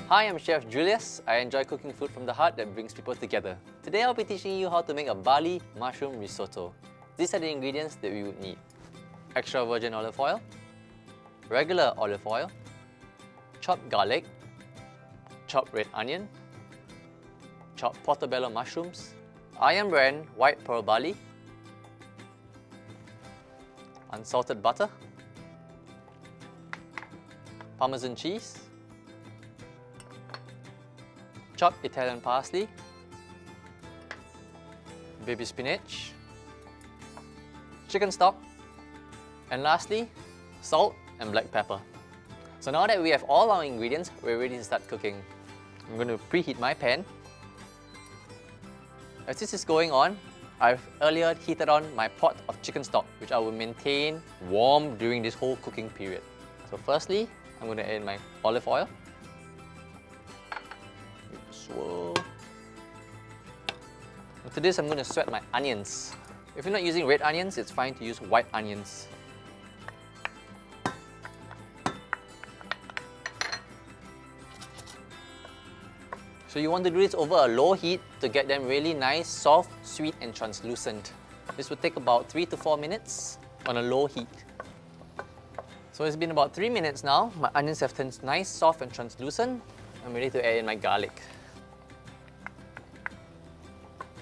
Hi, I'm Chef Julius. I enjoy cooking food from the heart that brings people together. Today I'll be teaching you how to make a barley mushroom risotto. These are the ingredients that we would need. Extra virgin olive oil, regular olive oil, chopped garlic, chopped red onion, chopped portobello mushrooms, Iron brand white pearl barley, unsalted butter, Parmesan cheese, chopped Italian parsley, baby spinach, chicken stock, and lastly, salt and black pepper. So now that we have all our ingredients, we're ready to start cooking. I'm going to preheat my pan. As this is going on, I've earlier heated on my pot of chicken stock, which I will maintain warm during this whole cooking period. So firstly, I'm going to add my olive oil. Swirl. After this, I'm going to sweat my onions. If you're not using red onions, it's fine to use white onions. So you want to do this over a low heat to get them really nice, soft, sweet and translucent. This will take about 3 to 4 minutes on a low heat. So it's been about 3 minutes now. My onions have turned nice, soft and translucent. I'm ready to add in my garlic.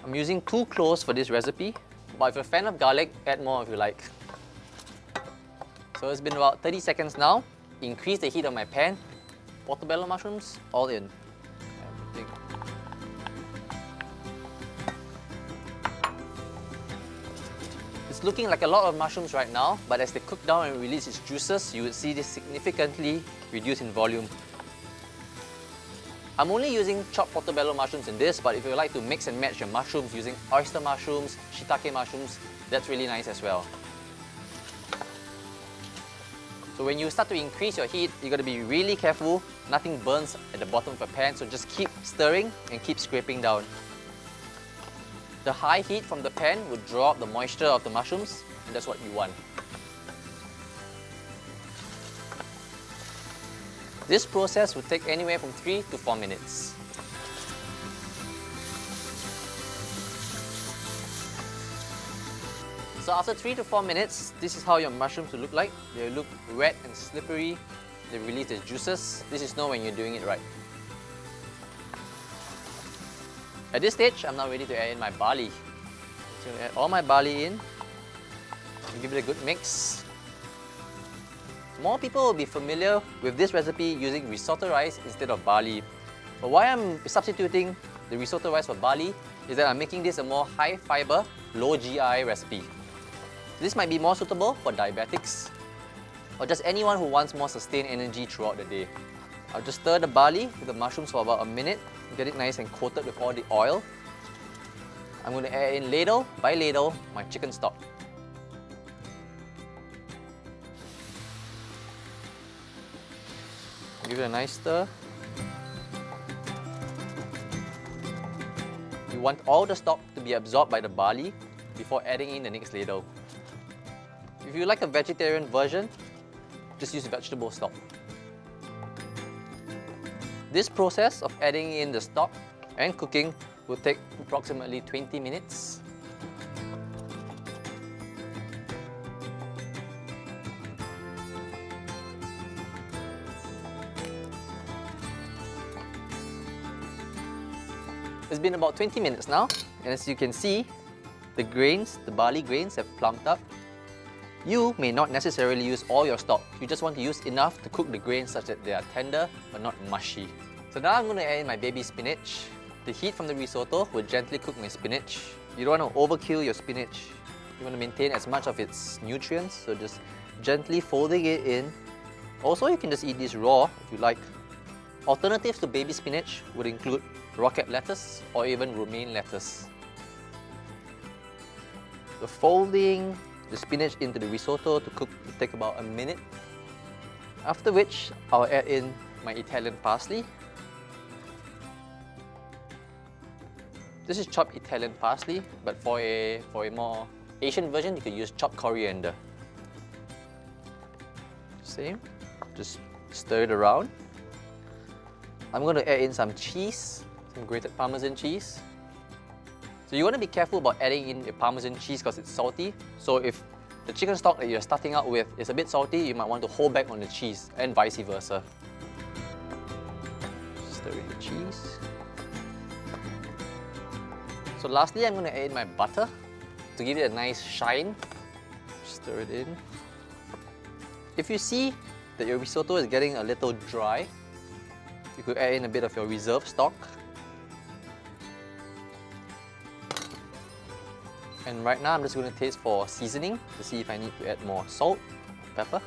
I'm using 2 cloves for this recipe, but if you're a fan of garlic, add more if you like. So it's been about 30 seconds now. Increase the heat of my pan. Portobello mushrooms, all in. Everything. It's looking like a lot of mushrooms right now, but as they cook down and release its juices, you would see this significantly reduce in volume. I'm only using chopped portobello mushrooms in this, but if you like to mix and match your mushrooms using oyster mushrooms, shiitake mushrooms, that's really nice as well. So when you start to increase your heat, you got to be really careful. Nothing burns at the bottom of the pan, so just keep stirring and keep scraping down. The high heat from the pan will draw out the moisture of the mushrooms, and that's what you want. This process will take anywhere from 3 to 4 minutes. So after 3 to 4 minutes, this is how your mushrooms will look like. They look wet and slippery. They release their juices. This is know when you're doing it right. At this stage, I'm now ready to add in my barley. So add all my barley in. Give it a good mix. More people will be familiar with this recipe using risotto rice instead of barley. But why I'm substituting the risotto rice for barley is that I'm making this a more high fiber, low GI recipe. This might be more suitable for diabetics or just anyone who wants more sustained energy throughout the day. I'll just stir the barley with the mushrooms for about a minute, get it nice and coated with all the oil. I'm going to add in ladle by ladle my chicken stock. Give it a nice stir. You want all the stock to be absorbed by the barley before adding in the next ladle. If you like a vegetarian version, just use vegetable stock. This process of adding in the stock and cooking will take approximately 20 minutes. It's been about 20 minutes now, and as you can see, the grains, the barley grains have plumped up. You may not necessarily use all your stock. You just want to use enough to cook the grains such that they are tender but not mushy. So now I'm going to add in my baby spinach. The heat from the risotto will gently cook my spinach. You don't want to overkill your spinach. You want to maintain as much of its nutrients, so just gently folding it in. Also, you can just eat this raw if you like. Alternatives to baby spinach would include rocket lettuce or even romaine lettuce. So folding the spinach into the risotto to cook will take about a minute. After which, I'll add in my Italian parsley. This is chopped Italian parsley, but for a more Asian version, you could use chopped coriander. Same, just stir it around. I'm going to add in some cheese, some grated Parmesan cheese. So you want to be careful about adding in the Parmesan cheese because it's salty. So if the chicken stock that you're starting out with is a bit salty, you might want to hold back on the cheese and vice versa. Stir in the cheese. So lastly, I'm going to add in my butter to give it a nice shine. Stir it in. If you see that your risotto is getting a little dry, you could add in a bit of your reserve stock. And right now I'm just going to taste for seasoning to see if I need to add more salt, pepper.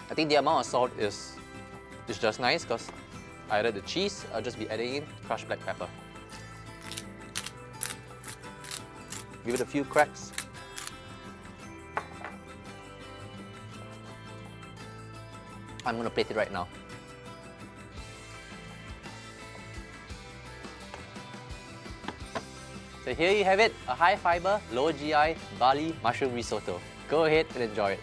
I think the amount of salt is just nice because I added the cheese. I'll just be adding in crushed black pepper. Give it a few cracks. I'm going to plate it right now. So here you have it, a high fiber, low GI barley mushroom risotto. Go ahead and enjoy it.